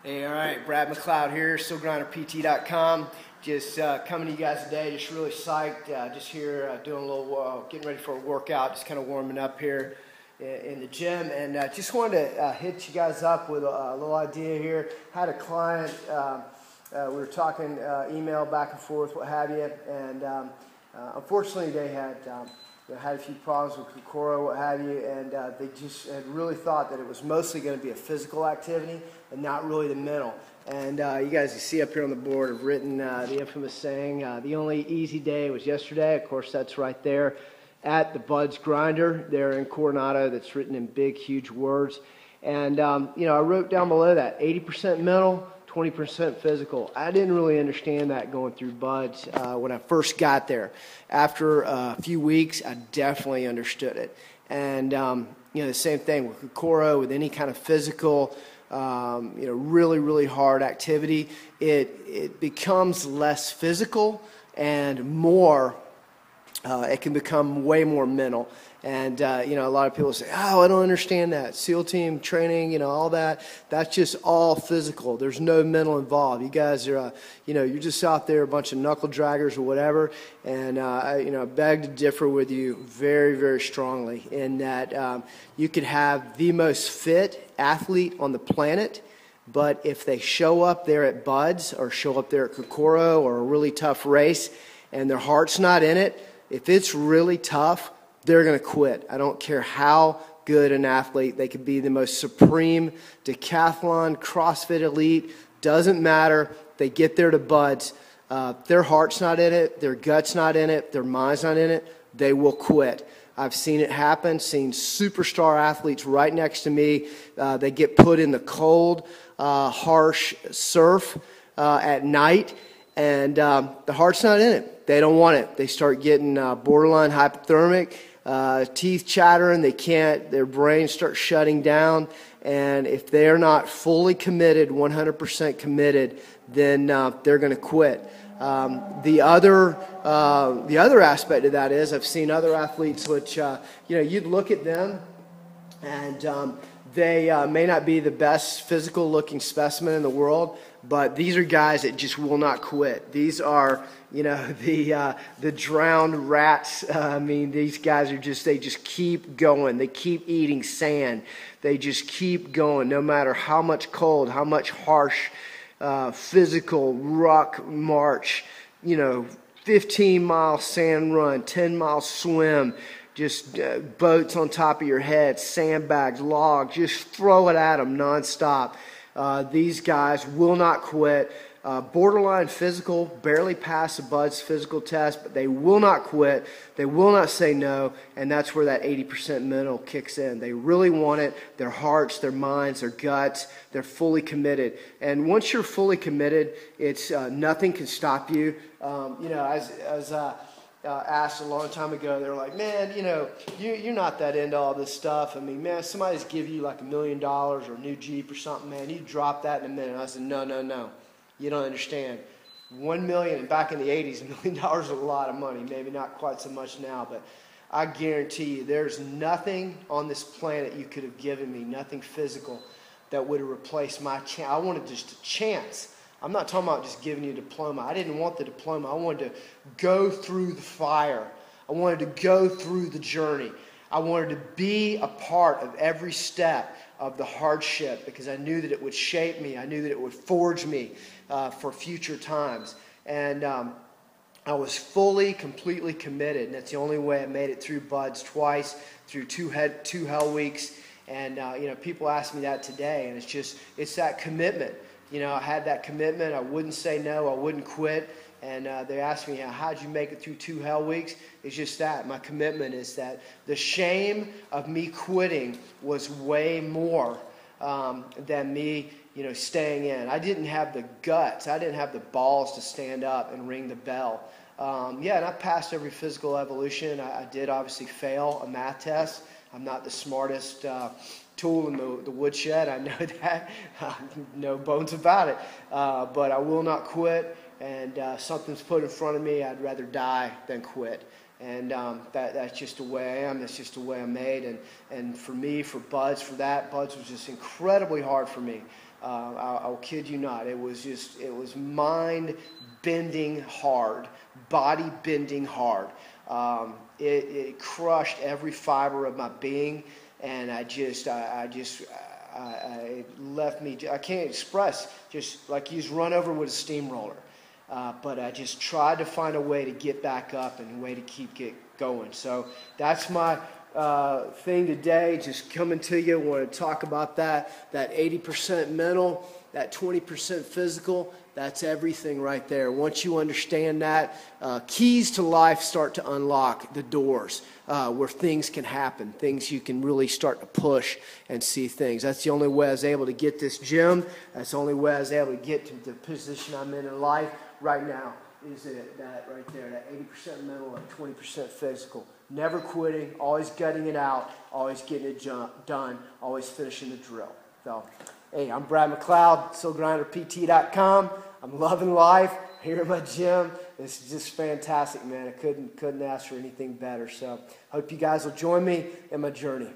Hey, all right, Brad McLeod here, StillGrinderPT.com. Just coming to you guys today, just really psyched. Just here doing a little, getting ready for a workout, just kind of warming up here in the gym. And just wanted to hit you guys up with a little idea here. Had a client, we were talking email back and forth, what have you, and unfortunately they had had a few problems with Kokoro, what have you, and they just had really thought that it was mostly going to be a physical activity and not really the mental. And you guys, you see up here on the board, have written the infamous saying, the only easy day was yesterday. Of course, that's right there at the Bud's Grinder there in Coronado. That's written in big, huge words. And, I wrote down below that 80% mental, 20% physical. I didn't really understand that going through Bud's when I first got there. After a few weeks, I definitely understood it. And, the same thing with Kokoro, with any kind of physical, really, really hard activity, it becomes less physical and more, it can become way more mental. And, a lot of people say, oh, I don't understand that. SEAL team training, all that, that's just all physical. There's no mental involved. You guys are, you're just out there, a bunch of knuckle draggers or whatever. And, I beg to differ with you very, very strongly in that you could have the most fit athlete on the planet, but if they show up there at Bud's or show up there at Kokoro or a really tough race and their heart's not in it, if it's really tough, they're going to quit. I don't care how good an athlete. They could be the most supreme decathlon, CrossFit elite. Doesn't matter. They get there to Bud's. Their heart's not in it. Their gut's not in it. Their mind's not in it. They will quit. I've seen it happen. Seen superstar athletes right next to me. They get put in the cold, harsh surf at night, and the heart's not in it. They don't want it. They start getting borderline hypothermic. Teeth chattering, they can't, their brains start shutting down, and if they're not fully committed, 100% committed, then they're going to quit. The other aspect of that is I've seen other athletes which, you'd look at them and they may not be the best physical looking specimen in the world, but these are guys that just will not quit. These are, the drowned rats. These guys they just keep going. They keep eating sand. They just keep going no matter how much cold, how much harsh, physical ruck march, 15-mile sand run, 10-mile swim, just boats on top of your head, sandbags, logs, just throw it at them nonstop. These guys will not quit. Borderline physical, barely pass the Bud's physical test, but they will not quit. They will not say no, and that's where that 80% mental kicks in. They really want it. Their hearts, their minds, their guts, they're fully committed. And once you're fully committed, it's nothing can stop you. As asked a long time ago, they were like, man, you're not that into all this stuff. Man, somebody's give you like $1 million or a new Jeep or something, man, you drop that in a minute. And I said, no. You don't understand. 1 million, back in the 80s, $1 million was a lot of money. Maybe not quite so much now, but I guarantee you there's nothing on this planet you could have given me, nothing physical, that would have replaced my chance. I wanted just a chance. I'm not talking about just giving you a diploma. I didn't want the diploma. I wanted to go through the fire. I wanted to go through the journey. I wanted to be a part of every step of the hardship because I knew that it would shape me. I knew that it would forge me for future times. And I was fully, completely committed. And that's the only way I made it through Bud's twice, through two hell weeks. And, people ask me that today. And it's that commitment. I had that commitment. I wouldn't say no. I wouldn't quit. And they asked me, how'd you make it through 2 hell weeks? It's just that. My commitment is that the shame of me quitting was way more than me, staying in. I didn't have the guts. I didn't have the balls to stand up and ring the bell. And I passed every physical evolution. I did obviously fail a math test. I'm not the smartest tool in the woodshed. I know that. No bones about it. But I will not quit. And something's put in front of me, I'd rather die than quit. And that's just the way I am. That's just the way I'm made. And for me, for Bud's was just incredibly hard for me. I'll kid you not. It was mind-bending hard, body-bending hard. It crushed every fiber of my being, and it left me, I can't express, just like you just run over with a steamroller. But I just tried to find a way to get back up and a way to keep going. So that's my thing today, just coming to you. I want to talk about that 80% mental, that 20% physical. That's everything right there. Once you understand that, keys to life start to unlock the doors where things can happen, things you can really start to push and see things. That's the only way I was able to get this gym. That's the only way I was able to get to the position I'm in life right now. Is that right there, that 80% mental and 20% physical. Never quitting, always gutting it out, always getting it done, always finishing the drill. So, hey, I'm Brad McLeod, SoulGrinderPT.com. I'm loving life here at my gym. This is just fantastic, man. I couldn't ask for anything better. So, hope you guys will join me in my journey.